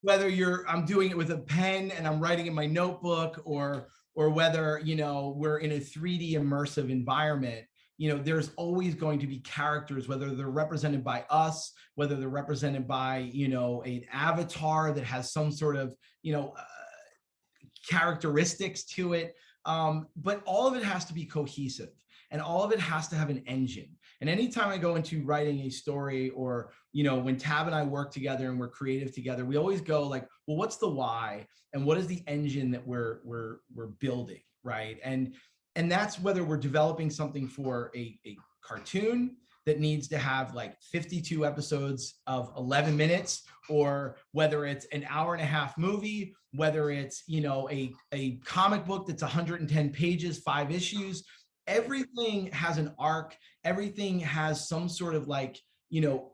whether I'm doing it with a pen and I'm writing in my notebook, or whether, we're in a 3D immersive environment, there's always going to be characters, whether they're represented by us, whether they're represented by, an avatar that has some sort of, characteristics to it. But all of it has to be cohesive, and all of it has to have an engine. And anytime I go into writing a story, or, when Tab and I work together and we're creative together, we always go like, well, what's the why, and what is the engine that we're building, right? And that's whether we're developing something for a cartoon that needs to have like 52 episodes of 11 minutes, or whether it's an hour-and-a-half movie, whether it's, a comic book that's 110 pages, 5 issues. Everything has an arc. Everything has some sort of like,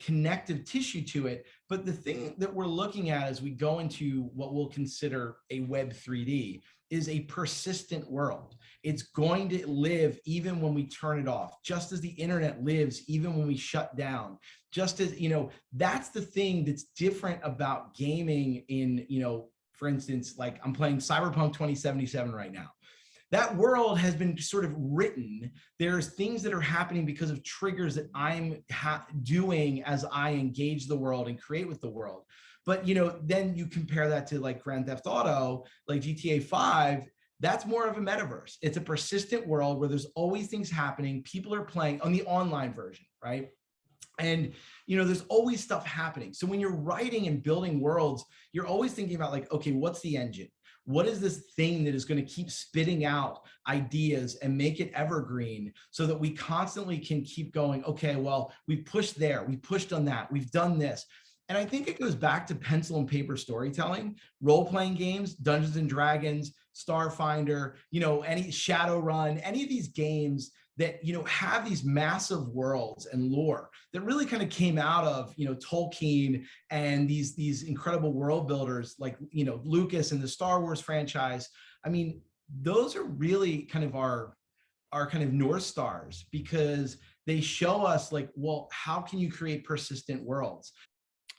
connective tissue to it. But the thing that we're looking at as we go into what we'll consider a Web 3D is a persistent world. It's going to live even when we turn it off, just as the internet lives even when we shut down. Just as, that's the thing that's different about gaming in, for instance, like I'm playing Cyberpunk 2077 right now. That world has been sort of written. There's things that are happening because of triggers that I'm doing as I engage the world and create with the world. But, then you compare that to like Grand Theft Auto, like GTA 5, that's more of a metaverse. It's a persistent world where there's always things happening. People are playing on the online version, right? And, there's always stuff happening. So when you're writing and building worlds, you're always thinking about like, okay, what's the engine? What is this thing that is going to keep spitting out ideas and make it evergreen, so that we constantly can keep going, okay, well, we pushed there, we pushed on that, we've done this. And I think it goes back to pencil and paper storytelling, role-playing games, Dungeons and Dragons, Starfinder, any Shadowrun, any of these games that, have these massive worlds and lore that really kind of came out of, Tolkien and these incredible world builders like, Lucas and the Star Wars franchise. I mean, those are really kind of our kind of North Stars, because they show us like, well, how can you create persistent worlds?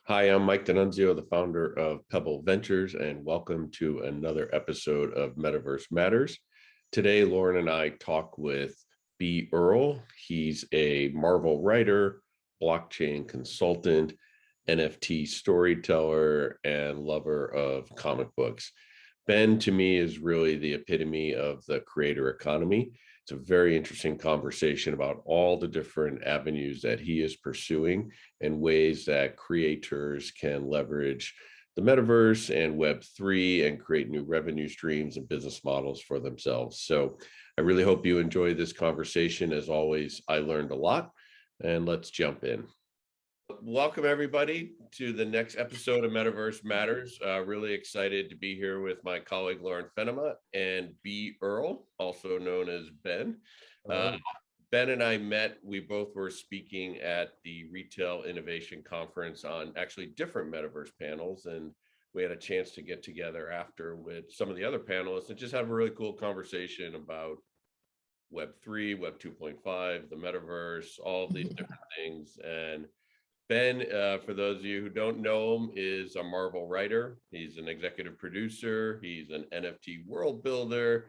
Hi, I'm Mike D'Annunzio, the founder of Pebble Ventures, and welcome to another episode of Metaverse Matters. Today, Lauren and I talk with Earl. He's a Marvel writer, blockchain consultant, NFT storyteller, and lover of comic books. Ben, to me, is really the epitome of the creator economy. It's a very interesting conversation about all the different avenues that he is pursuing and ways that creators can leverage the metaverse and Web3 and create new revenue streams and business models for themselves. So I really hope you enjoy this conversation. As always, I learned a lot, and let's jump in. Welcome everybody to the next episode of Metaverse Matters. Really excited to be here with my colleague Lauren Fenema and Earl, also known as Ben. Ben and I met, we both were speaking at the Retail Innovation Conference on actually different Metaverse panels, and we had a chance to get together after with some of the other panelists and just have a really cool conversation about Web3, Web 2.5, the Metaverse, all of these different things. And Ben, for those of you who don't know him, is a Marvel writer. He's an executive producer. He's an NFT world builder.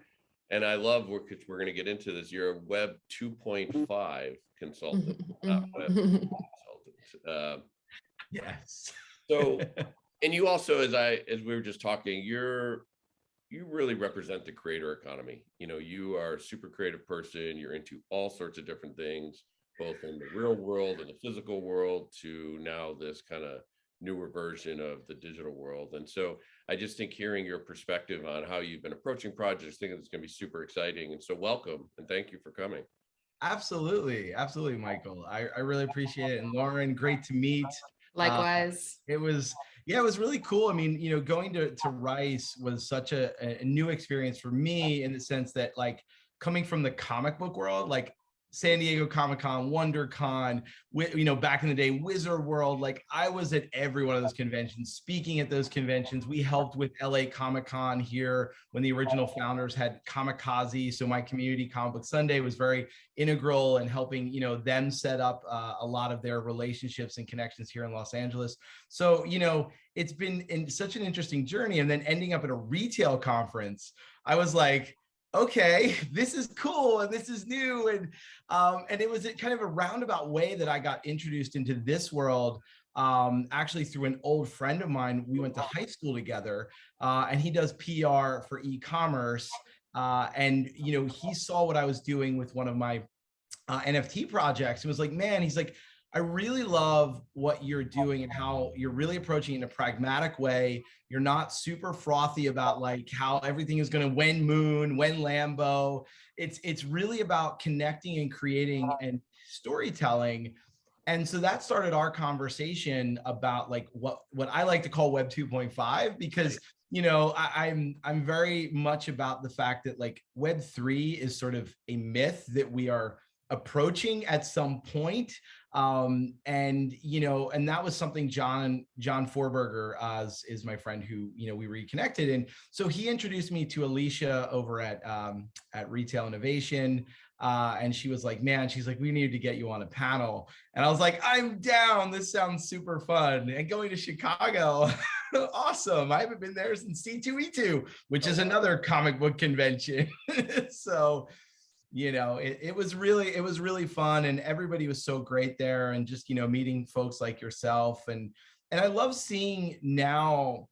And I love, because we're going to get into this, you're a Web 2.5 consultant, not Web consultant. Yes. So, and you also, as we were just talking, you really represent the creator economy. You are a super creative person. You're into all sorts of different things, both in the real world and the physical world, to now this kind of newer version of the digital world. And so I just think hearing your perspective on how you've been approaching projects, I think it's going to be super exciting. And so welcome, and thank you for coming. Absolutely. Absolutely, Michael. I really appreciate it. And Lauren, great to meet. Likewise. It was really cool. I mean, going to Rice was such a new experience for me, in the sense that, like, coming from the comic book world, like, San Diego Comic-Con, WonderCon, you know, back in the day, Wizard World. Like I was at every one of those conventions, speaking at those conventions. We helped with LA Comic-Con here when the original founders had Kamikaze. So my community, Comic Book Sunday, was very integral in helping, you know, them set up a lot of their relationships and connections here in Los Angeles. So, you know, it's been such an interesting journey. And then ending up at a retail conference, I was like, okay, this is cool and this is new. And it was kind of a roundabout way that I got introduced into this world, actually through an old friend of mine. We went to high school together, and he does PR for e-commerce. And, you know, he saw what I was doing with one of my NFT projects. It was like, man, he's like, I really love what you're doing and how you're really approaching it in a pragmatic way. You're not super frothy about like how everything is going to when Moon, when Lambo. It's really about connecting and creating and storytelling. And so that started our conversation about like what I like to call Web 2.5, because you know, I'm very much about the fact that like Web 3 is sort of a myth that we are approaching at some point. And you know, and that was something John Forberger is my friend who, you know, we reconnected. And so he introduced me to Alicia over at Retail Innovation. And she was like, man, she's like, we need to get you on a panel. And I was like, I'm down. This sounds super fun. And going to Chicago, awesome. I haven't been there since C2E2, which is another comic book convention. So, you know, it was really fun, and everybody was so great there, and just, you know, meeting folks like yourself. And I love seeing now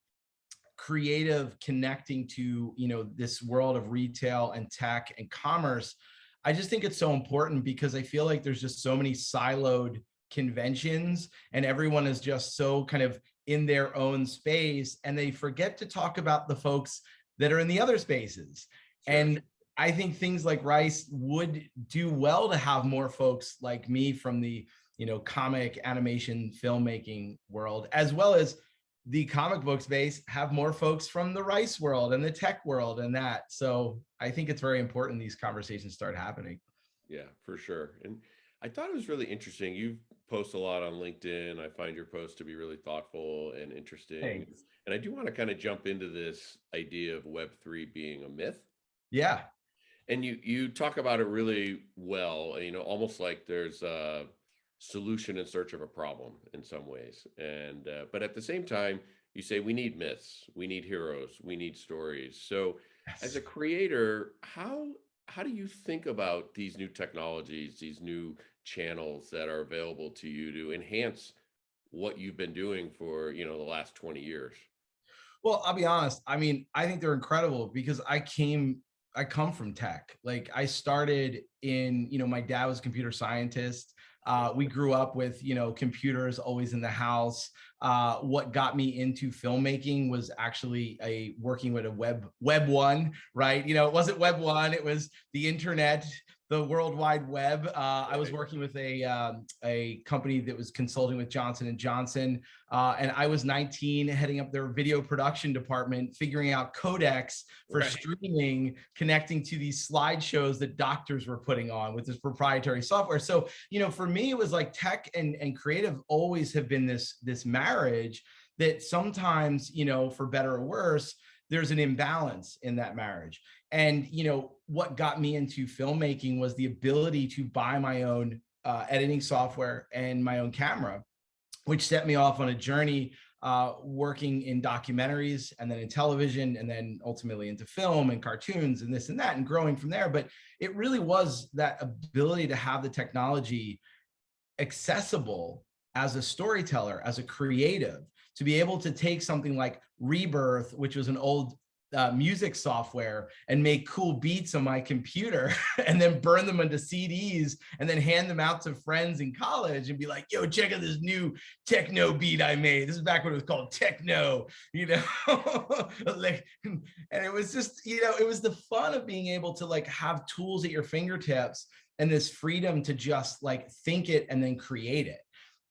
creative connecting to, you know, this world of retail and tech and commerce. I just think it's so important because I feel like there's just so many siloed conventions and everyone is just so kind of in their own space, and they forget to talk about the folks that are in the other spaces. Sure. And I think things like Rice would do well to have more folks like me from the, you know, comic animation filmmaking world, as well as the comic book space, have more folks from the Rice world and the tech world and that. So I think it's very important these conversations start happening. Yeah, for sure. And I thought it was really interesting. You post a lot on LinkedIn. I find your posts to be really thoughtful and interesting. Thanks. And I do want to kind of jump into this idea of Web3 being a myth. Yeah. And you talk about it really well, you know, almost like there's a solution in search of a problem in some ways. And but at the same time, you say we need myths, we need heroes, we need stories. So as a creator, how do you think about these new technologies, these new channels that are available to you to enhance what you've been doing for, you know, the last 20 years? Well, I'll be honest. I mean, I think they're incredible because I come from tech. Like I started in, you know, my dad was a computer scientist. We grew up with, you know, computers always in the house. What got me into filmmaking was actually working with a web one, right? You know, it wasn't web one, it was the internet, the World Wide Web. I was working with a company that was consulting with Johnson and Johnson, and I was 19, heading up their video production department, figuring out codecs for streaming, connecting to these slideshows that doctors were putting on with this proprietary software. So, you know, for me, it was like tech and creative always have been this marriage that sometimes, you know, for better or worse, there's an imbalance in that marriage. And, you know, what got me into filmmaking was the ability to buy my own editing software and my own camera, which set me off on a journey working in documentaries and then in television and then ultimately into film and cartoons and this and that and growing from there. But it really was that ability to have the technology accessible as a storyteller, as a creative, to be able to take something like Rebirth, which was an old music software, and make cool beats on my computer and then burn them into CDs and then hand them out to friends in college and be like, yo, check out this new techno beat I made. This is back when it was called techno, you know? Like, and it was just, you know, it was the fun of being able to like have tools at your fingertips and this freedom to just like think it and then create it.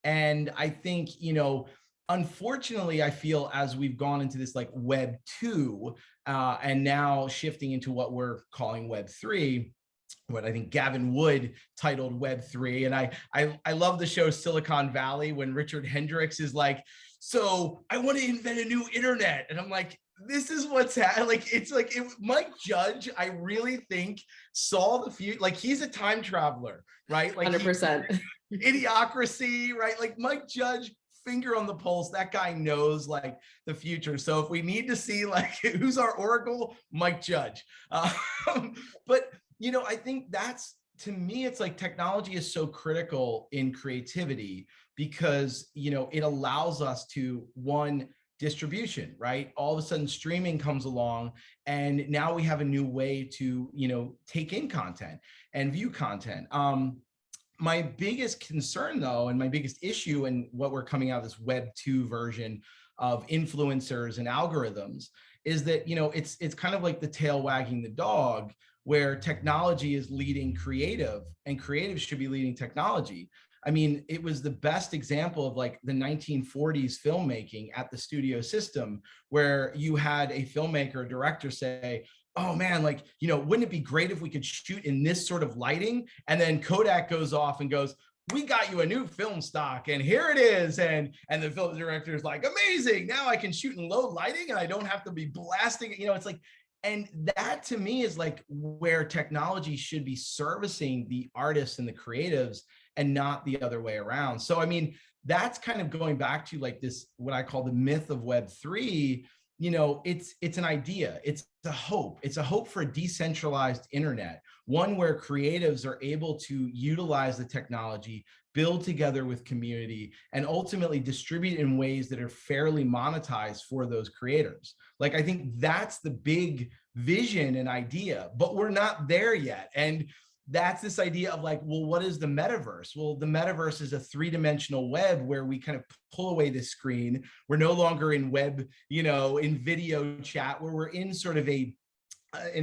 And I think, you know, unfortunately, I feel as we've gone into this like Web 2 and now shifting into what we're calling Web 3, what I think Gavin Wood titled Web3. And I love the show Silicon Valley when Richard Hendricks is like, so I want to invent a new internet. And I'm like, this is what's like, it's like Mike Judge, I really think saw the future. Like he's a time traveler, right? Like 100%. Idiocracy, right? Like Mike Judge, finger on the pulse, that guy knows like the future. So if we need to see like who's our oracle, Mike Judge. But I think that's, to me, it's like technology is so critical in creativity because it allows us to, one, distribution, right? All of a sudden streaming comes along and now we have a new way to take in content and view content. My biggest concern though, and my biggest issue in what we're coming out of this Web 2 version of influencers and algorithms is that it's kind of like the tail wagging the dog, where technology is leading creative and creatives should be leading technology. I mean, it was the best example of like the 1940s filmmaking at the studio system, where you had a filmmaker, director say, oh man, like, wouldn't it be great if we could shoot in this sort of lighting? And then Kodak goes off and goes, we got you a new film stock and here it is. And the film director is like, amazing. Now I can shoot in low lighting and I don't have to be blasting. It's like, and that to me is like where technology should be servicing the artists and the creatives and not the other way around. So, I mean, that's kind of going back to like this, what I call the myth of Web3. It's an idea. It's a hope. It's a hope for a decentralized internet, one where creatives are able to utilize the technology, build together with community, and ultimately distribute in ways that are fairly monetized for those creators. Like, I think that's the big vision and idea, but we're not there yet. And that's this idea of like, well, what is the metaverse? Well, the metaverse is a three-dimensional web where we kind of pull away the screen. We're no longer in web, in video chat, where we're in sort of an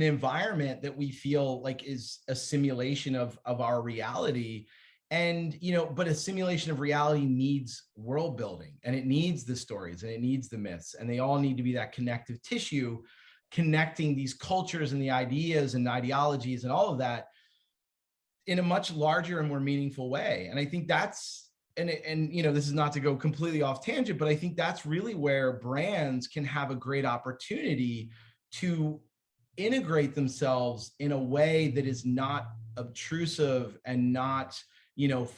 environment that we feel like is a simulation of our reality. And, but a simulation of reality needs world building, and it needs the stories, and it needs the myths, and they all need to be that connective tissue, connecting these cultures and the ideas and ideologies and all of that in a much larger and more meaningful way. And I think that's, and this is not to go completely off tangent, but I think that's really where brands can have a great opportunity to integrate themselves in a way that is not obtrusive and not,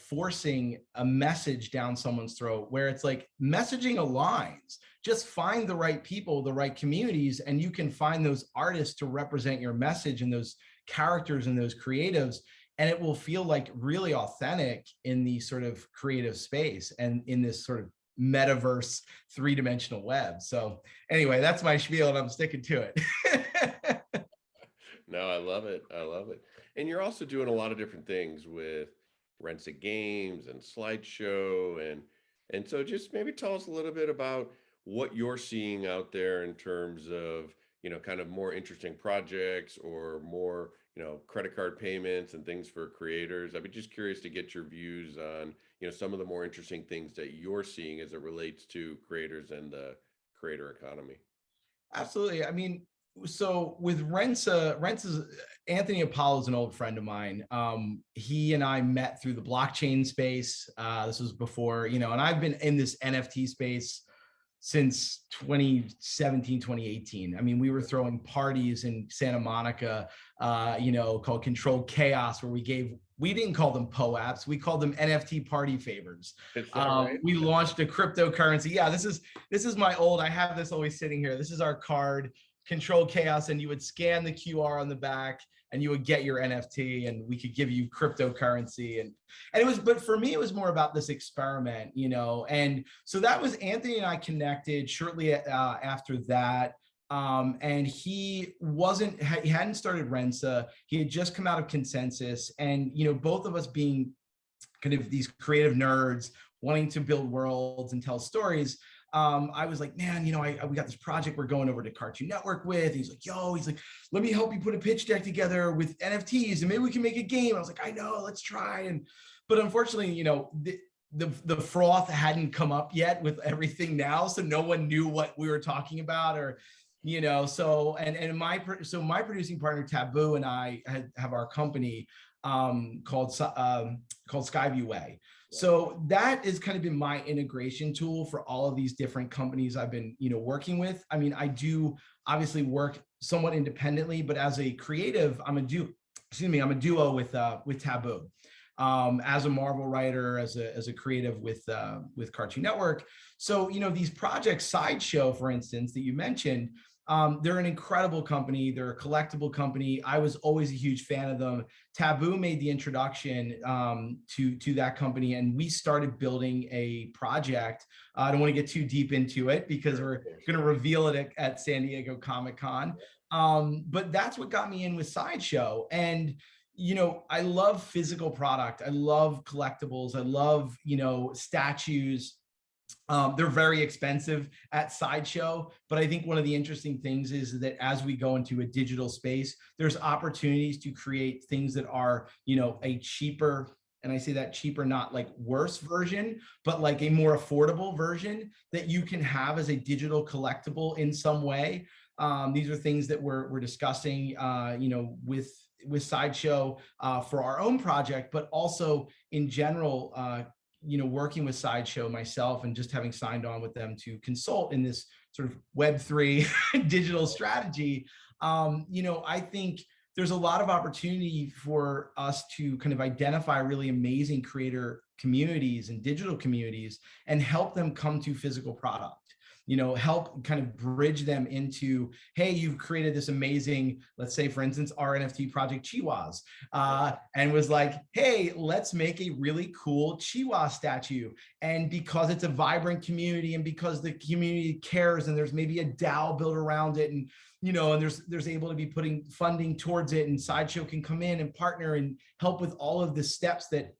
forcing a message down someone's throat, where it's like messaging aligns. Just find the right people, the right communities, and you can find those artists to represent your message and those characters and those creatives. And it will feel like really authentic in the sort of creative space and in this sort of metaverse three-dimensional web. So anyway, that's my spiel and I'm sticking to it. No, I love it. I love it. And you're also doing a lot of different things with Rents It Games and slideshow. And so just maybe tell us a little bit about what you're seeing out there in terms of, kind of more interesting projects or more, credit card payments and things for creators. I'd be just curious to get your views on, some of the more interesting things that you're seeing as it relates to creators and the creator economy. Absolutely. I mean, so with Rents is Anthony Apollo is an old friend of mine. He and I met through the blockchain space. This was before, and I've been in this NFT space since 2017, 2018. I mean, we were throwing parties in Santa Monica, called Controlled Chaos, where we didn't call them POAPs, we called them NFT party favors. Right? We launched a cryptocurrency. Yeah, this is my old, I have this always sitting here. This is our card, Controlled Chaos, and you would scan the QR on the back and you would get your NFT and we could give you cryptocurrency. And it was, but for me, it was more about this experiment, and so that was Anthony and I connected shortly after that. And he hadn't started Rensa. He had just come out of Consensus, and, both of us being kind of these creative nerds wanting to build worlds and tell stories. I was like, man, we got this project we're going over to Cartoon Network with. He's like, let me help you put a pitch deck together with NFTs and maybe we can make a game. I was like, I know, let's try. But unfortunately, the froth hadn't come up yet with everything now. So no one knew what we were talking about, or So my producing partner Taboo and I have our company called Skyview Way. So that has kind of been my integration tool for all of these different companies I've been, working with. I mean, I do obviously work somewhat independently, but as a creative, I'm a duo with Taboo. As a Marvel writer, as a creative with Cartoon Network. So, these projects, Sideshow, for instance, that you mentioned, they're an incredible company. They're a collectible company. I was always a huge fan of them. Taboo made the introduction to that company, and we started building a project. I don't want to get too deep into it because we're going to reveal it at San Diego Comic-Con. But that's what got me in with Sideshow. And I love physical product. I love collectibles. I love, statues. They're very expensive at Sideshow, but I think one of the interesting things is that as we go into a digital space, there's opportunities to create things that are, a cheaper, and I say that cheaper, not like worse version, but like a more affordable version that you can have as a digital collectible in some way. These are things that we're discussing, with Sideshow for our own project, but also in general, working with Sideshow myself and just having signed on with them to consult in this sort of Web3 digital strategy. I think there's a lot of opportunity for us to kind of identify really amazing creator communities and digital communities and help them come to physical product. Help kind of bridge them into, hey, you've created this amazing, let's say, for instance, our NFT project Chihuahuas, and was like, hey, let's make a really cool Chihuahua statue. And because it's a vibrant community and because the community cares and there's maybe a DAO built around it and, and there's able to be putting funding towards it, and Sideshow can come in and partner and help with all of the steps that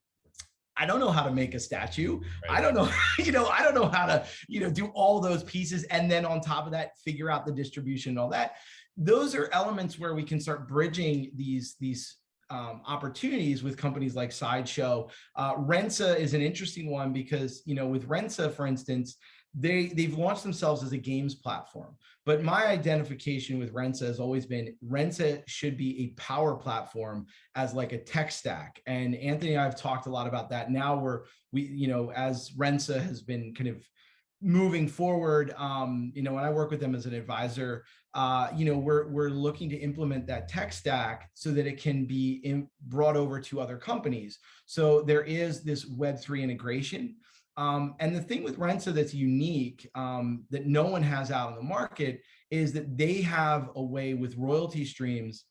I don't know how to make a statue. Right. I don't know, I don't know how to, do all those pieces. And then on top of that, figure out the distribution and all that. Those are elements where we can start bridging these opportunities with companies like Sideshow. Rensa is an interesting one because, with Rensa, for instance, they've launched themselves as a games platform. But my identification with Rensa has always been Rensa should be a power platform as like a tech stack. And Anthony and I have talked a lot about that. Now as Rensa has been kind of moving forward, when I work with them as an advisor, we're looking to implement that tech stack so that it can be brought over to other companies. So there is this Web3 integration. And the thing with Rensa that's unique, that no one has out in the market, is that they have a way with royalty streams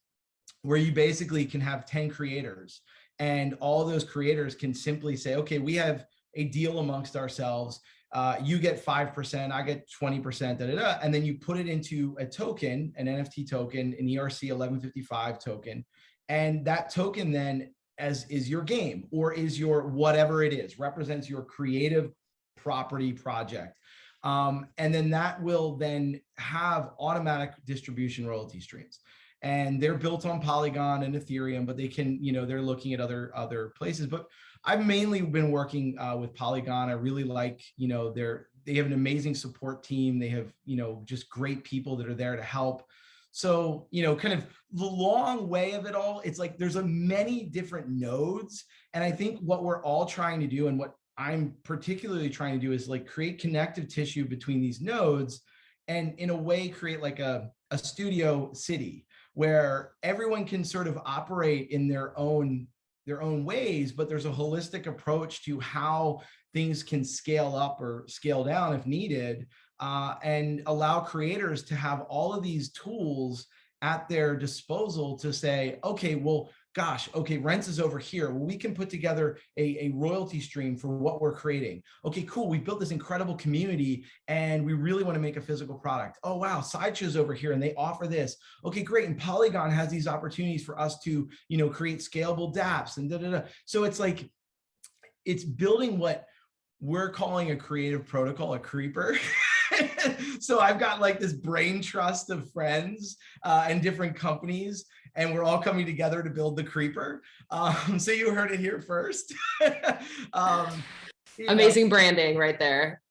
where you basically can have 10 creators, and all those creators can simply say, okay, we have a deal amongst ourselves. You get 5%, I get 20%, and then you put it into a token, an NFT token, an ERC 1155 token, and that token then is your game, or is your whatever it is, represents your creative property project. And then that will then have automatic distribution royalty streams. And they're built on Polygon and Ethereum, but they can, they're looking at other places. But I've mainly been working with Polygon. I really like, they have an amazing support team. They have, just great people that are there to help. So, kind of the long way of it all, it's like there's many different nodes. And I think what we're all trying to do, and what I'm particularly trying to do, is like create connective tissue between these nodes and in a way create like a studio city where everyone can sort of operate in their own ways, but there's a holistic approach to how things can scale up or scale down if needed, and allow creators to have all of these tools at their disposal to say, okay, well, gosh, okay, Rents is over here. Well, we can put together a royalty stream for what we're creating. Okay, cool. We built this incredible community and we really want to make a physical product. Oh, wow, Sideshow's over here and they offer this. Okay, great. And Polygon has these opportunities for us to, create scalable dApps and da-da-da. So it's like, it's building what we're calling a creative protocol, a creeper. So I've got like this brain trust of friends and different companies, and we're all coming together to build the creeper. So you heard it here first. Amazing branding right there.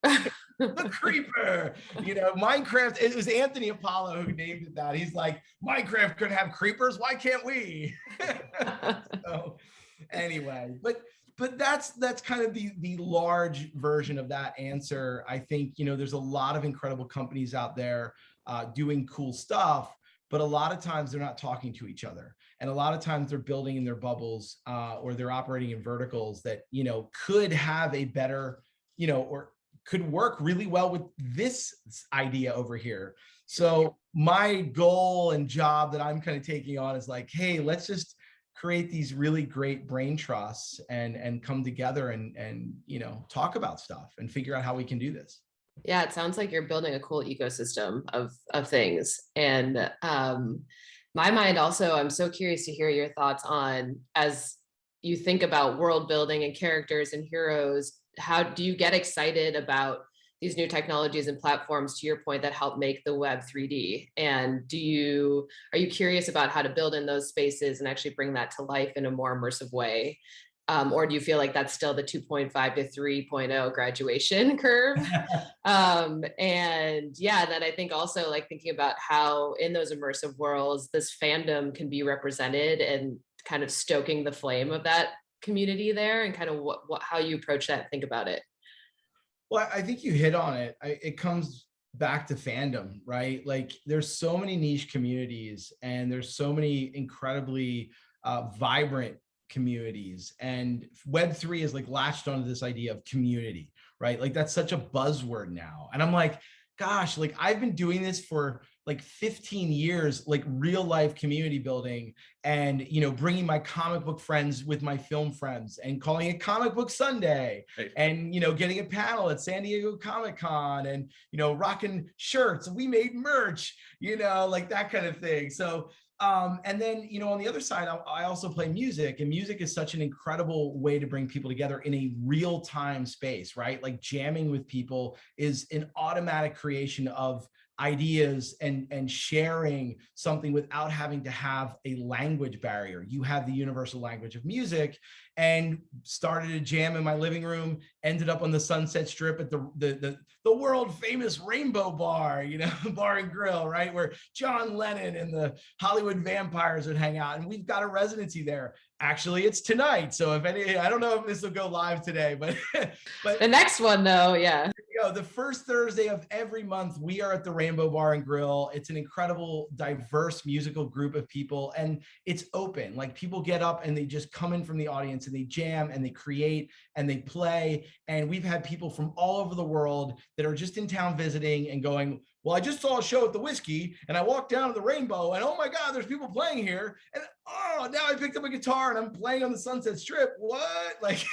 The creeper. Minecraft, it was Anthony Apollo who named it that. He's like, Minecraft could have creepers, why can't we? So anyway, but that's kind of the large version of that answer. I think there's a lot of incredible companies out there doing cool stuff, but a lot of times they're not talking to each other, and a lot of times they're building in their bubbles, or they're operating in verticals that could have a better or could work really well with this idea over here. So my goal and job that I'm kind of taking on is like, hey, let's just create these really great brain trusts and come together and talk about stuff and figure out how we can do this. Yeah, it sounds like you're building a cool ecosystem of things. And my mind also, I'm so curious to hear your thoughts on, as you think about world building and characters and heroes, how do you get excited about these new technologies and platforms, to your point, that help make the web 3D? And are you curious about how to build in those spaces and actually bring that to life in a more immersive way? Or do you feel like that's still the 2.5 to 3.0 graduation curve? And yeah, then I think also like thinking about how in those immersive worlds, this fandom can be represented and kind of stoking the flame of that community there, and kind of how you approach that and think about it. Well, I think you hit on it. It comes back to fandom, right? Like there's so many niche communities and there's so many incredibly vibrant communities, and Web3 is like latched onto this idea of community, right? Like that's such a buzzword now. And I'm like, gosh, like I've been doing this for like 15 years, like real life community building, and bringing my comic book friends with my film friends and calling it Comic Book Sunday, Right. and getting a panel at San Diego Comic-Con, and rocking shirts, and we made merch, like that kind of thing. So and then, on the other side, I also play music, and music is such an incredible way to bring people together in a real time space, right? Like jamming with people is an automatic creation of ideas and sharing something without having to have a language barrier. You have the universal language of music, and started a jam in my living room, ended up on the Sunset Strip at the world famous Rainbow Bar, bar and grill, right? Where John Lennon and the Hollywood Vampires would hang out. And we've got a residency there. Actually, it's tonight. So I don't know if this will go live today, but the next one though, yeah. The first Thursday of every month, we are at the Rainbow Bar and Grill. It's an incredible, diverse musical group of people, and it's open. Like people get up and they just come in from the audience and they jam and they create and they play. And we've had people from all over the world that are just in town visiting and going, well, I just saw a show at the Whiskey and I walked down to the Rainbow and oh my God, there's people playing here. And oh, now I picked up a guitar and I'm playing on the Sunset Strip. What? Like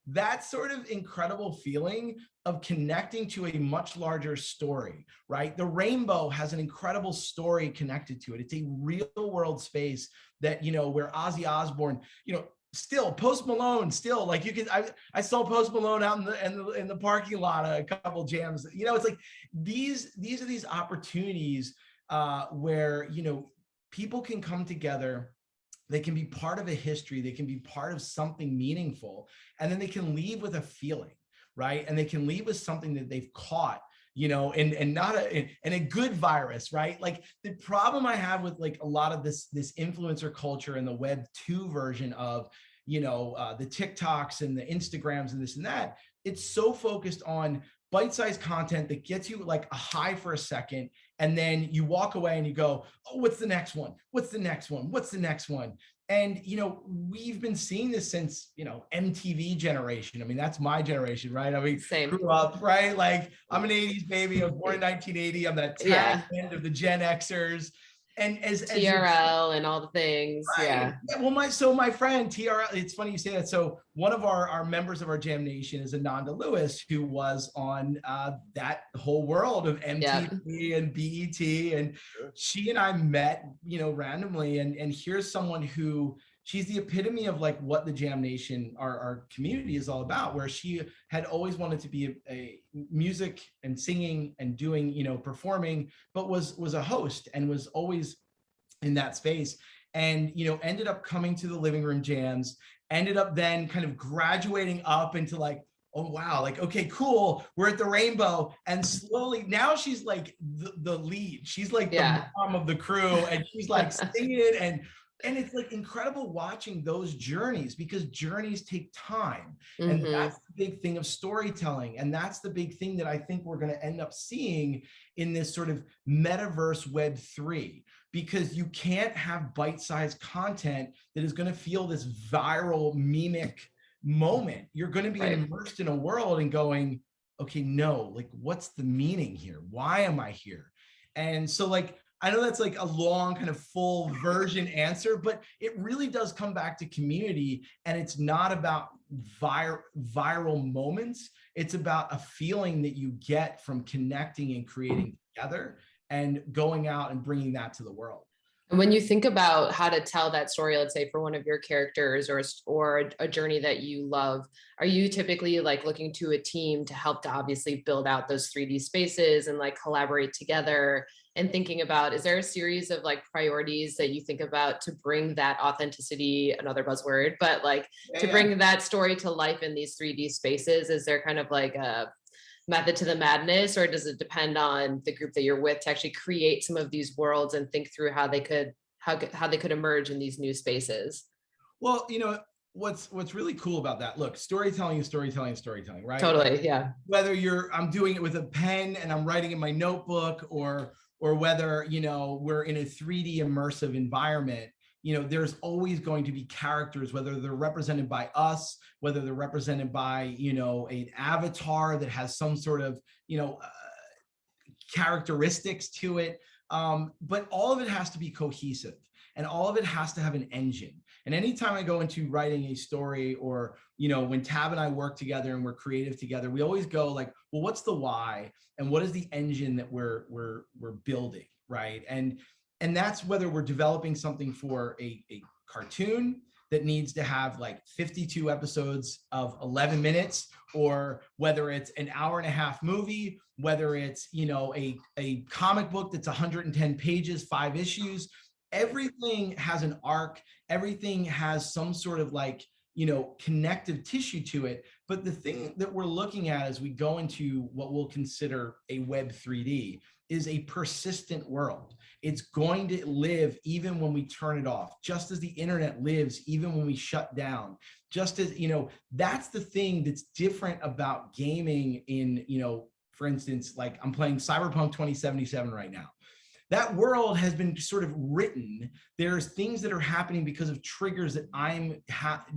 that sort of incredible feeling of connecting to a much larger story, right? The Rainbow has an incredible story connected to it. It's a real world space that, where Ozzy Osbourne, still Post Malone, still like I saw Post Malone out in the parking lot a couple jams. It's like these are these opportunities where, people can come together. They can be part of a history. They can be part of something meaningful, and then they can leave with a feeling, right? And they can leave with something that they've caught, and not a good virus, right? Like the problem I have with like a lot of this influencer culture and the Web 2 version of, the TikToks and the Instagrams and this and that, it's so focused on bite-sized content that gets you like a high for a second, and then you walk away and you go, oh, what's the next one? What's the next one? What's the next one? And, we've been seeing this since, MTV generation. I mean, that's my generation, right? I mean, Same. grew up, right? Like I'm an 80s baby. I was born in 1980. I'm that tag end of the Gen Xers. And as TRL and all the things. right. Yeah. Well, my friend TRL, it's funny you say that. So one of our members of our Jam Nation is Ananda Lewis, who was on that whole world of MTV and BET. And she and I met, randomly. And here's someone who, she's the epitome of like what the Jam Nation, our community is all about, where she had always wanted to be a music and singing and doing, performing, but was a host and was always in that space. And, ended up coming to the living room jams, ended up then kind of graduating up into like oh wow, like, okay, cool, we're at the rainbow, and slowly now she's like the lead, she's like the Yeah. mom of the crew, and she's like singing, and it's like incredible watching those journeys, because journeys take time. And Hmm. that's the big thing of storytelling, and that's the big thing that I think we're going to end up seeing in this sort of metaverse web 3, because you can't have bite-sized content that is going to feel this viral memic moment. You're going to be Right. immersed in a world and going, okay, no, like, what's the meaning here? Why am I here? And so, like, I know that's like a long kind of full version answer, but it really does come back to community, and it's not about viral moments. It's about a feeling that you get from connecting and creating together and going out and bringing that to the world. And when you think about how to tell that story, let's say for one of your characters, or a journey that you love, are you typically like looking to a team to help to obviously build out those 3D spaces and like collaborate together, and thinking about, is there a series of like priorities that you think about to bring that authenticity, another buzzword, but like Yeah, to yeah. bring that story to life in these 3D spaces? Is there kind of like a method to the madness, or does it depend on the group that you're with to actually create some of these worlds and think through how they could how they could emerge in these new spaces? Well, what's really cool about that, look, storytelling is storytelling is storytelling, right? Like, Totally, yeah. whether I'm doing it with a pen and I'm writing in my notebook, or whether, we're in a 3D immersive environment, there's always going to be characters, whether they're represented by us, whether they're represented by, an avatar that has some sort of, characteristics to it. But all of it has to be cohesive, and all of it has to have an engine. And anytime I go into writing a story, or, when Tab and I work together and we're creative together, we always go like, well, what's the why, and what is the engine that we're building, right? And that's whether we're developing something for a cartoon that needs to have like 52 episodes of 11 minutes, or whether it's an hour and a half movie, whether it's, a comic book that's 110 pages, 5 issues. Everything has an arc. Everything has some sort of like, connective tissue to it. But the thing that we're looking at as we go into what we'll consider a web 3D is a persistent world. It's going to live even when we turn it off, just as the internet lives even when we shut down. Just as, that's the thing that's different about gaming in, for instance, like I'm playing Cyberpunk 2077 right now. That world has been sort of written. There's things that are happening because of triggers that I'm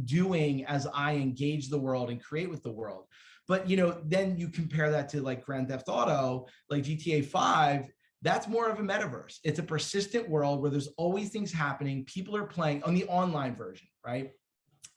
doing as I engage the world and create with the world. But, then you compare that to like Grand Theft Auto, like GTA 5, that's more of a metaverse. It's a persistent world where there's always things happening. People are playing on the online version, right?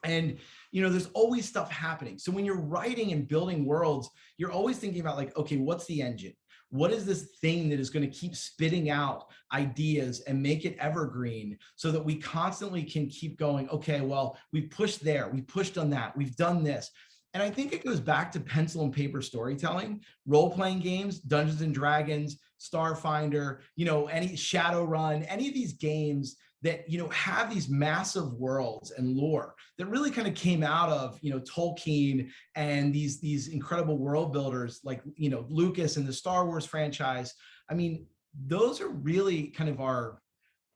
And, there's always stuff happening. So when you're writing and building worlds, you're always thinking about like, okay, what's the engine? What is this thing that is going to keep spitting out ideas and make it evergreen, so that we constantly can keep going, okay, well, we pushed there, we pushed on that, we've done this. And I think it goes back to pencil and paper storytelling, role-playing games, Dungeons and Dragons, Starfinder, any Shadowrun, any of these games that, have these massive worlds and lore that really kind of came out of, Tolkien and these incredible world builders like, Lucas and the Star Wars franchise. I mean, those are really kind of our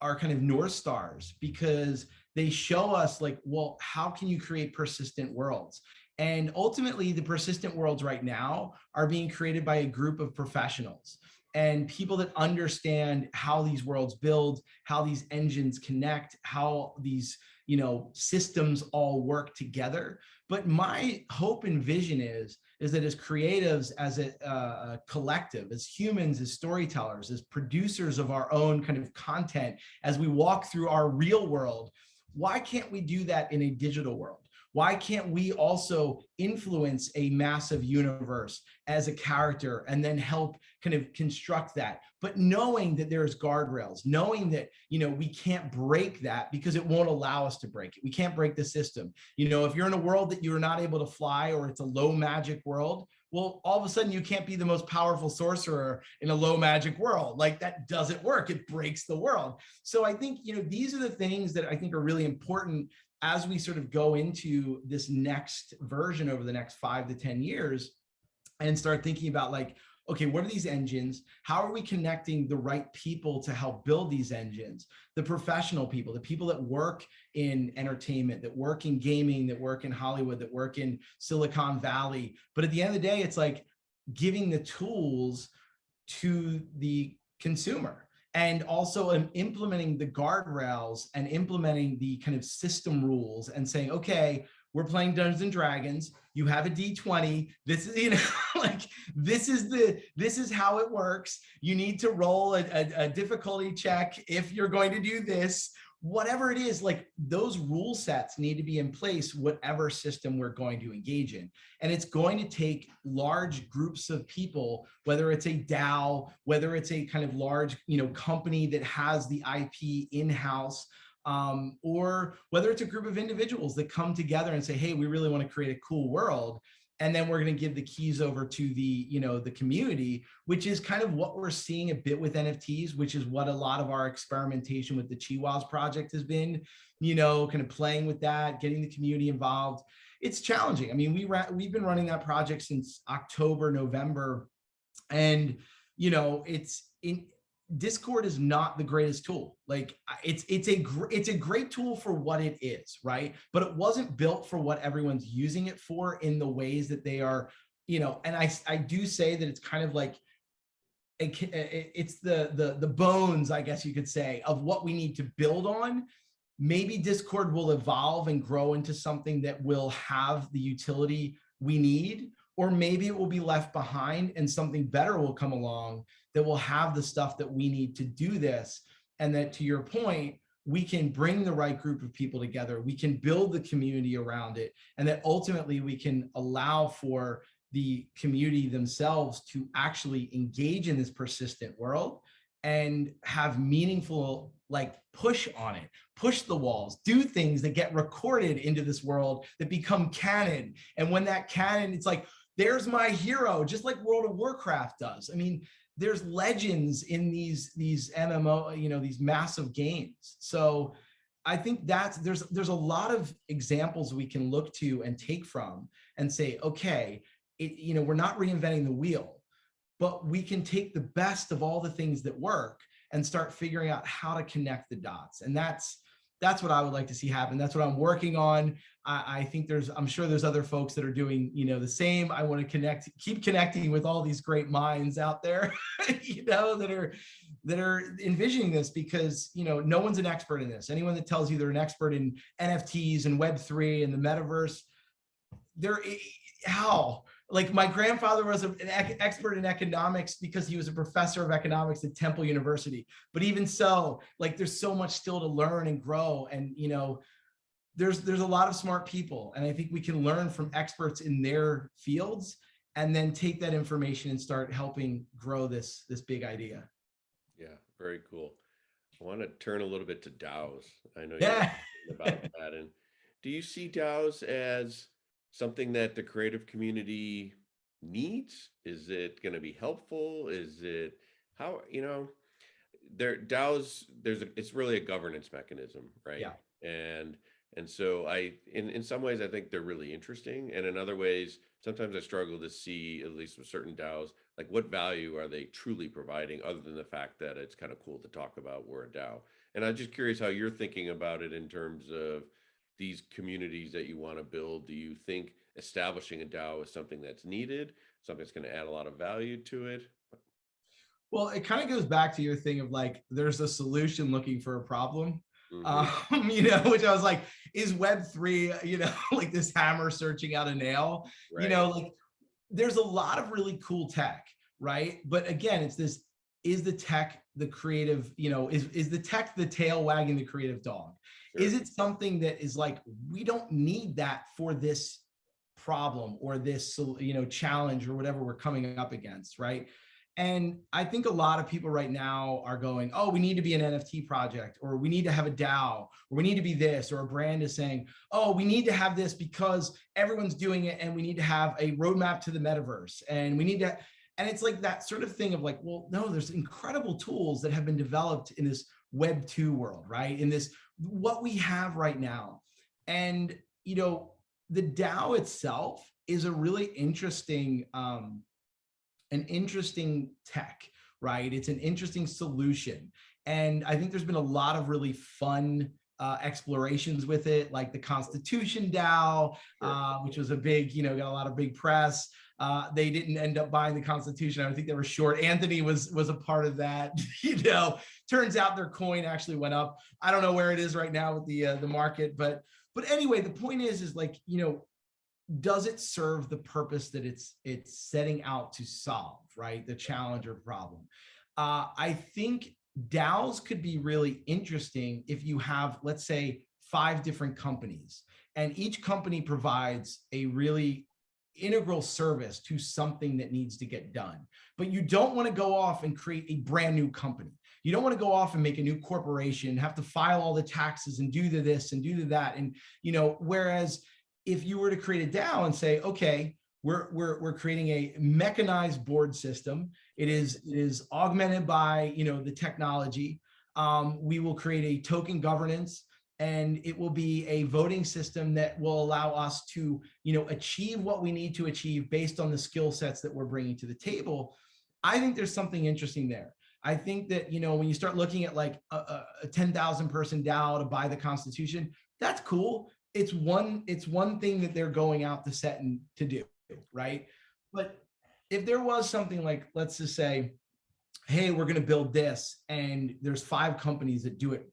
kind of North Stars, because they show us like, well, how can you create persistent worlds? And ultimately, the persistent worlds right now are being created by a group of professionals and people that understand how these worlds build, how these engines connect, how these, systems all work together. But my hope and vision is that as creatives, as a collective, as humans, as storytellers, as producers of our own kind of content, as we walk through our real world, why can't we do that in a digital world? Why can't we also influence a massive universe as a character and then help kind of construct that? But knowing that there's guardrails, knowing that, we can't break that because it won't allow us to break it. We can't break the system. If you're in a world that you're not able to fly, or it's a low magic world, well, all of a sudden you can't be the most powerful sorcerer in a low magic world. Like, that doesn't work. It breaks the world. So I think, these are the things that I think are really important as we sort of go into this next version over the next 5 to 10 years and start thinking about like, okay, what are these engines? How are we connecting the right people to help build these engines? The professional people, the people that work in entertainment, that work in gaming, that work in Hollywood, that work in Silicon Valley. But at the end of the day, it's like giving the tools to the consumer, and also implementing the guardrails and implementing the kind of system rules and saying, okay, we're playing Dungeons and Dragons. You have a D20. This is, like, this is how it works. You need to roll a difficulty check if you're going to do this. Whatever it is, like, those rule sets need to be in place, whatever system we're going to engage in. And it's going to take large groups of people, whether it's a DAO, whether it's a kind of large, company that has the IP in-house, or whether it's a group of individuals that come together and say, hey, we really want to create a cool world. And then we're going to give the keys over to the, the community, which is kind of what we're seeing a bit with NFTs, which is what a lot of our experimentation with the Chihuahuas project has been, kind of playing with that, getting the community involved. It's challenging. I mean, we've been running that project since October, November, and, Discord is not the greatest tool. Like, it's a great tool for what it is, right? But it wasn't built for what everyone's using it for in the ways that they are, and I do say that it's kind of like, it's the bones, I guess you could say, of what we need to build on. Maybe Discord will evolve and grow into something that will have the utility we need, or maybe it will be left behind and something better will come along that will have the stuff that we need to do this. And that, to your point, we can bring the right group of people together, we can build the community around it, and that ultimately we can allow for the community themselves to actually engage in this persistent world and have meaningful, like, push on it, push the walls, do things that get recorded into this world that become canon. And when that canon, it's like, there's my hero, just like World of Warcraft does. I mean, there's legends in these MMO, these massive games. So I think there's a lot of examples we can look to and take from and say, okay, we're not reinventing the wheel, but we can take the best of all the things that work and start figuring out how to connect the dots. And that's what I would like to see happen. That's what I'm working on. I think I'm sure there's other folks that are doing, the same. I want to keep connecting with all these great minds out there, that are envisioning this, because, no one's an expert in this. Anyone that tells you they're an expert in NFTs and Web3 and the metaverse, how? Like, my grandfather was an expert in economics because he was a professor of economics at Temple University. But even so, like, there's so much still to learn and grow. And, there's a lot of smart people. And I think we can learn from experts in their fields and then take that information and start helping grow this big idea. Yeah, very cool. I want to turn a little bit to DAOs. I know Yeah. you're about that. And do you see DAOs as something that the creative community needs? Is it going to be helpful? Is it how, DAOs, it's really a governance mechanism, right? Yeah. And so in some ways, I think they're really interesting. And in other ways, sometimes I struggle to see, at least with certain DAOs, like, what value are they truly providing, other than the fact that it's kind of cool to talk about we're a DAO. And I'm just curious how you're thinking about it in terms of these communities that you want to build. Do you think establishing a DAO is something that's needed, something that's going to add a lot of value to it? Well, it kind of goes back to your thing of, like, there's a solution looking for a problem. Which I was like, is Web3, like this hammer searching out a nail? Right. Like, there's a lot of really cool tech, right? But again, it's this: is the tech the creative, is the tech the tail wagging the creative dog? Sure. Is it something that is like, we don't need that for this problem or this, challenge or whatever we're coming up against, right? And I think a lot of people right now are going, oh, we need to be an NFT project, or we need to have a DAO, or we need to be this, or a brand is saying, oh, we need to have this because everyone's doing it, and we need to have a roadmap to the metaverse, and we need to, and it's like that sort of thing of like, well, no, there's incredible tools that have been developed in this Web 2 world, right? In this, what we have right now And, the DAO itself is a really interesting, an interesting tech, right? It's an interesting solution. And I think there's been a lot of really fun explorations with it, like the Constitution DAO, which was a big, got a lot of big press. They didn't end up buying the Constitution. I think they were short. Anthony was a part of that. Turns out their coin actually went up. I don't know where it is right now with the market, but anyway, the point is like, does it serve the purpose that it's setting out to solve, right? The challenge or problem. I think DAOs could be really interesting if you have, let's say, 5 different companies, and each company provides a really integral service to something that needs to get done. But you don't want to go off and create a brand new company. You don't want to go off and make a new corporation, have to file all the taxes and do this and do that. And, whereas if you were to create a DAO and say, okay, we're creating a mechanized board system. It is augmented by, the technology. We will create a token governance, and it will be a voting system that will allow us to, achieve what we need to achieve based on the skill sets that we're bringing to the table. I think there's something interesting there. I think that, when you start looking at like a 10,000 person DAO to buy the Constitution, that's cool. It's one thing that they're going out to set and to do, right? But if there was something like, let's just say, hey, we're going to build this, and there's 5 companies that do it,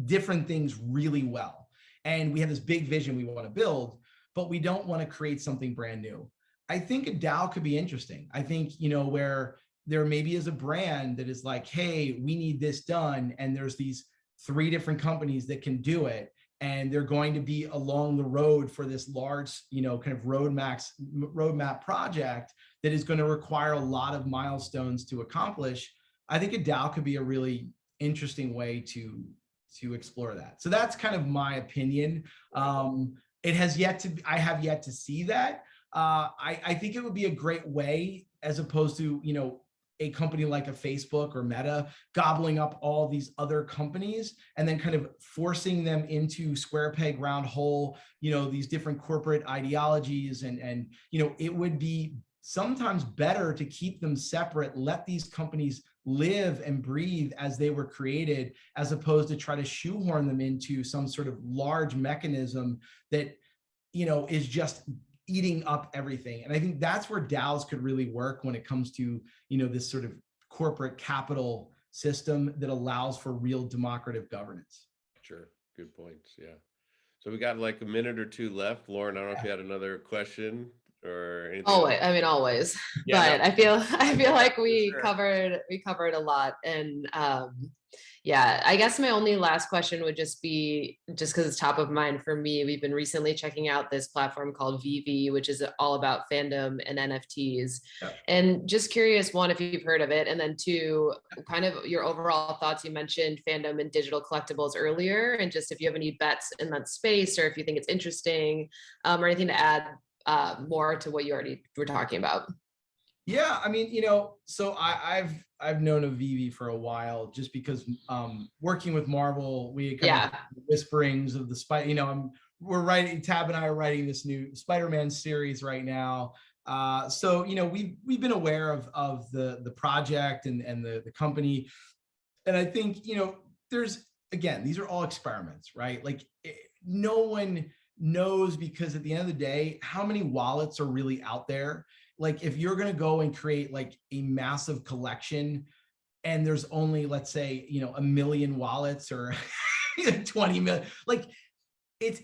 different things really well, and we have this big vision we want to build, but we don't want to create something brand new. I think a DAO could be interesting. I think, where there maybe is a brand that is like, hey, we need this done, and there's these 3 different companies that can do it, and they're going to be along the road for this large, kind of roadmap project that is going to require a lot of milestones to accomplish. I think a DAO could be a really interesting way to explore that. So that's kind of my opinion. I have yet to see that. I think it would be a great way, as opposed to, a company like a Facebook or Meta gobbling up all these other companies and then kind of forcing them into square peg round hole, these different corporate ideologies. And it would be sometimes better to keep them separate, let these companies live and breathe as they were created, as opposed to try to shoehorn them into some sort of large mechanism that, is just eating up everything. And I think that's where DAOs could really work when it comes to, this sort of corporate capital system that allows for real democratic governance. Sure. Good points. Yeah. So we got like a minute or 2 left. Lauren, I don't know if you had another question or anything. Always, I mean, always. Yeah, but no. I feel like we sure. covered a lot. And yeah, I guess my only last question would just be, just because it's top of mind for me, we've been recently checking out this platform called VV, which is all about fandom and NFTs. Yep. And just curious, 1, if you've heard of it, and then 2, kind of your overall thoughts. You mentioned fandom and digital collectibles earlier, and just if you have any bets in that space, or if you think it's interesting, or anything to add more to what you already were talking about. Yeah, I mean, so I've known of Vivi for a while, just because working with Marvel, we kind of whisperings of the Spider. We're writing, Tab and I are writing this new Spider-Man series right now. So we've been aware of the project and the company, and I think there's, again, these are all experiments, right? Like no one knows, because at the end of the day, how many wallets are really out there? Like if you're going to go and create like a massive collection, and there's only, let's say, 1 million wallets or 20 million, like it's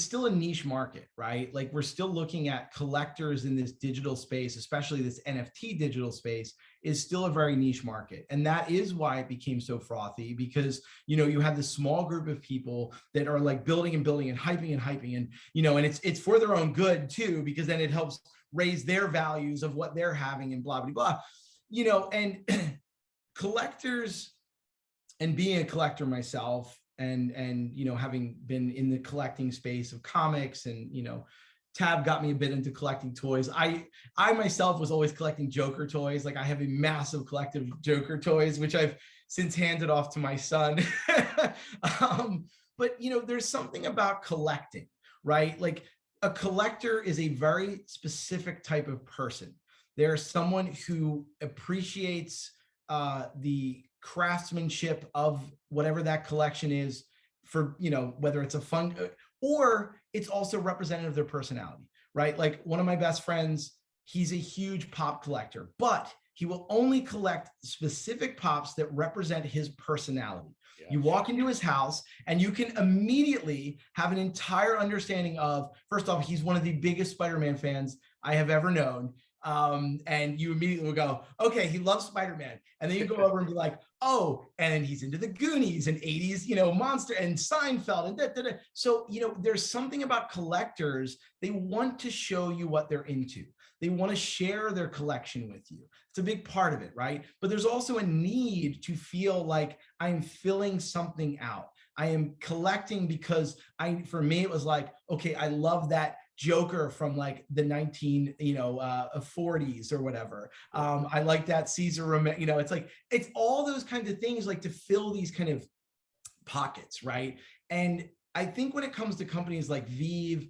still a niche market, right? Like we're still looking at collectors in this digital space, especially this NFT digital space, is still a very niche market. And that is why it became so frothy, because, you have this small group of people that are like building and building and hyping and, and it's for their own good too, because then it helps raise their values of what they're having and blah, blah, blah, and collectors, and being a collector myself, and having been in the collecting space of comics, and Tab got me a bit into collecting toys. I myself was always collecting Joker toys. Like I have a massive collective Joker toys, which I've since handed off to my son. But, there's something about collecting, right? Like a collector is a very specific type of person. They're someone who appreciates the craftsmanship of whatever that collection is, for, whether it's a fun, or it's also representative of their personality, right? Like one of my best friends, he's a huge pop collector, but he will only collect specific pops that represent his personality. Yeah. You walk into his house and you can immediately have an entire understanding of, first off, he's one of the biggest Spider-Man fans I have ever known. And you immediately will go, okay, he loves Spider-Man. And then you go over and be like, oh, and he's into the Goonies and 80s, Monster and Seinfeld and da. So, there's something about collectors. They want to show you what they're into. They want to share their collection with you. It's a big part of it, right? But there's also a need to feel like I'm filling something out. I am collecting because for me, it was like, okay, I love that Joker from like the 40s or whatever. I like that Caesar Romero, it's all those kinds of things, like to fill these kind of pockets, right? And I think when it comes to companies like Vive,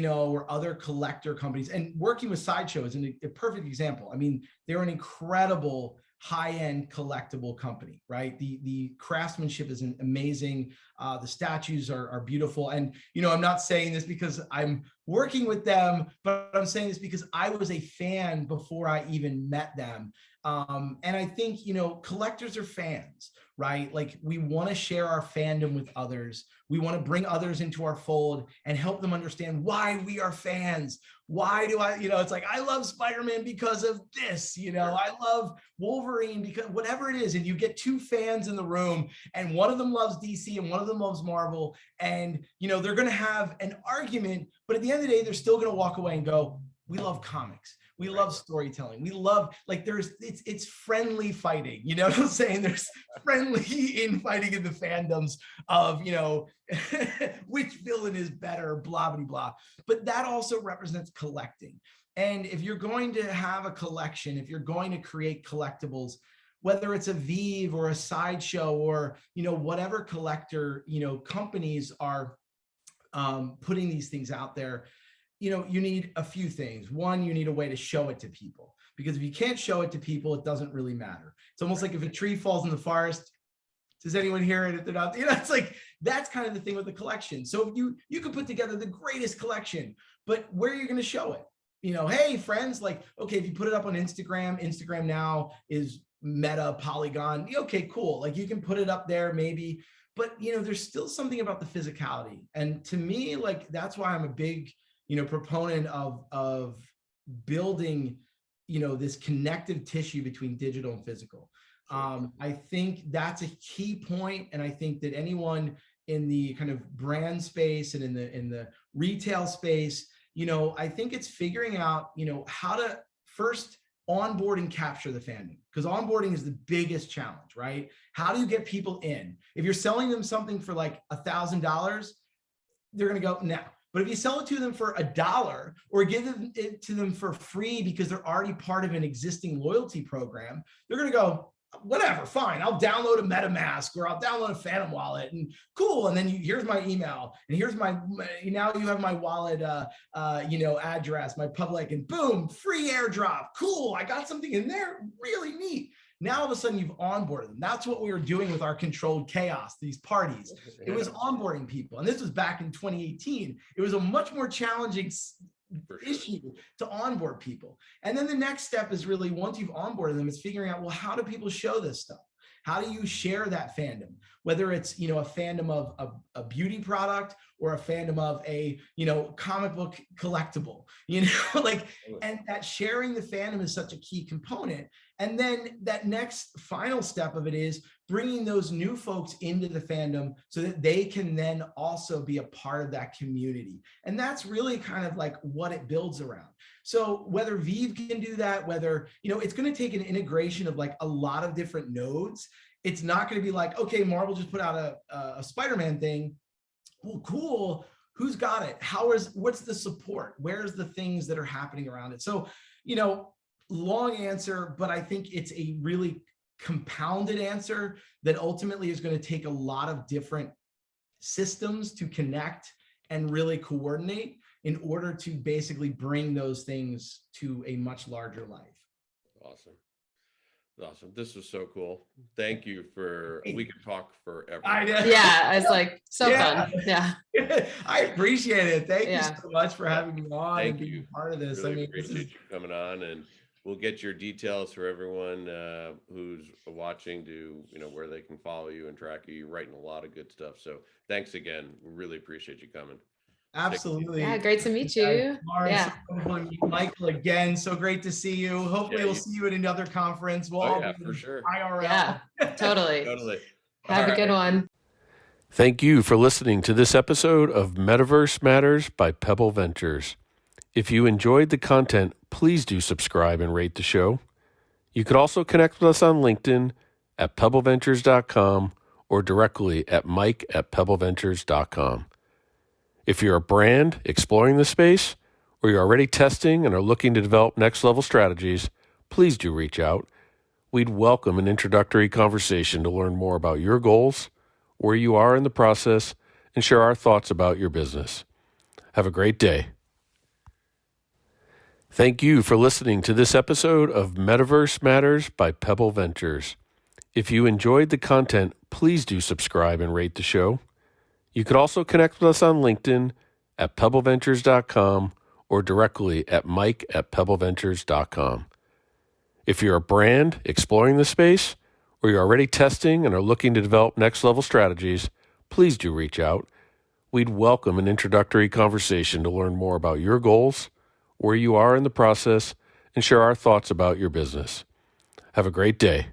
or other collector companies, and working with Sideshow is a perfect example. I mean, they're an incredible high-end collectible company, right? The craftsmanship is amazing. The statues are beautiful. And, I'm not saying this because I'm working with them, but I'm saying this because I was a fan before I even met them. And I think, collectors are fans, right? Like we want to share our fandom with others. We want to bring others into our fold and help them understand why we are fans. Why do I, it's like, I love Spider-Man because of this, I love Wolverine because whatever it is. And you get two fans in the room and one of them loves DC and one of them loves Marvel. And, they're going to have an argument, but at the end of the day, they're still going to walk away and go, we love comics. We love storytelling. We love, like, it's friendly fighting. You know what I'm saying? There's friendly infighting in the fandoms of, which villain is better, blah, blah, blah. But that also represents collecting. And if you're going to have a collection, if you're going to create collectibles, whether it's a Vive or a Sideshow or, whatever collector, companies are putting these things out there, you need a few things. One, you need a way to show it to people, because if you can't show it to people, it doesn't really matter. It's almost like if a tree falls in the forest, does anyone hear it if they're not, it's like, that's kind of the thing with the collection. So you could put together the greatest collection, but where are you going to show it? Hey friends, like, okay, if you put it up on Instagram now is Meta, Polygon. Okay, cool. Like you can put it up there maybe, but there's still something about the physicality. And to me, like, that's why I'm a big, proponent of building, this connective tissue between digital and physical. I think that's a key point, and I think that anyone in the kind of brand space and in the retail space, I think it's figuring out, how to first onboard and capture the fandom, because onboarding is the biggest challenge, right? How do you get people in? If you're selling them something for like $1,000, they're going to go, no. But if you sell it to them for $1 or give it to them for free because they're already part of an existing loyalty program, they're going to go, whatever, fine. I'll download a MetaMask or I'll download a Phantom wallet and cool. And then here's my email and here's now you have my wallet, address, my public, and boom, free airdrop. Cool. I got something in there. Really neat. Now all of a sudden you've onboarded them. That's what we were doing with our controlled chaos, these parties. It was onboarding people. And this was back in 2018. It was a much more challenging issue to onboard people. And then the next step is really, once you've onboarded them, is figuring out, well, how do people show this stuff? How do you share that fandom? Whether it's, a fandom of a beauty product or a fandom of a, comic book collectible, and that sharing the fandom is such a key component. And then that next final step of it is bringing those new folks into the fandom so that they can then also be a part of that community. And that's really kind of like what it builds around. So whether Vive can do that, whether, it's going to take an integration of like a lot of different nodes. It's not going to be like, okay, Marvel just put out a Spider-Man thing. Well, cool. Who's got it? What's the support? Where's the things that are happening around it? So, long answer, but I think it's a really compounded answer that ultimately is going to take a lot of different systems to connect and really coordinate in order to basically bring those things to a much larger life. Awesome. Awesome. This was so cool. Thank you we could talk forever. I know. Yeah, it's like so Yeah. fun. Yeah. I appreciate it. Thank you Yeah. so much for having me on Thank and being you. a part of this. Really I mean, this appreciate is you coming on, and we'll get your details for everyone who's watching to, where they can follow you and track you. You're writing a lot of good stuff. So thanks again. Really appreciate you coming. absolutely. Yeah, great to meet you. Lauren, Yeah. so wonderful to meet Michael again. So great to see you. Hopefully Yeah, we'll see you at another conference. We'll all be for in sure. IRL. Yeah, totally. Totally. Have a good one. Thank you for listening to this episode of Metaverse Matters by Pebble Ventures. If you enjoyed the content, please do subscribe and rate the show. You could also connect with us on LinkedIn at pebbleventures.com or directly at mike@pebbleventures.com. If you're a brand exploring the space, or you're already testing and are looking to develop next level strategies, please do reach out. We'd welcome an introductory conversation to learn more about your goals, where you are in the process, and share our thoughts about your business. Have a great day. Thank you for listening to this episode of Metaverse Matters by Pebble Ventures. If you enjoyed the content, please do subscribe and rate the show. You could also connect with us on LinkedIn at pebbleventures.com or directly at mike@pebbleventures.com. If you're a brand exploring the space, or you're already testing and are looking to develop next level strategies, please do reach out. We'd welcome an introductory conversation to learn more about your goals, where you are in the process, and share our thoughts about your business. Have a great day.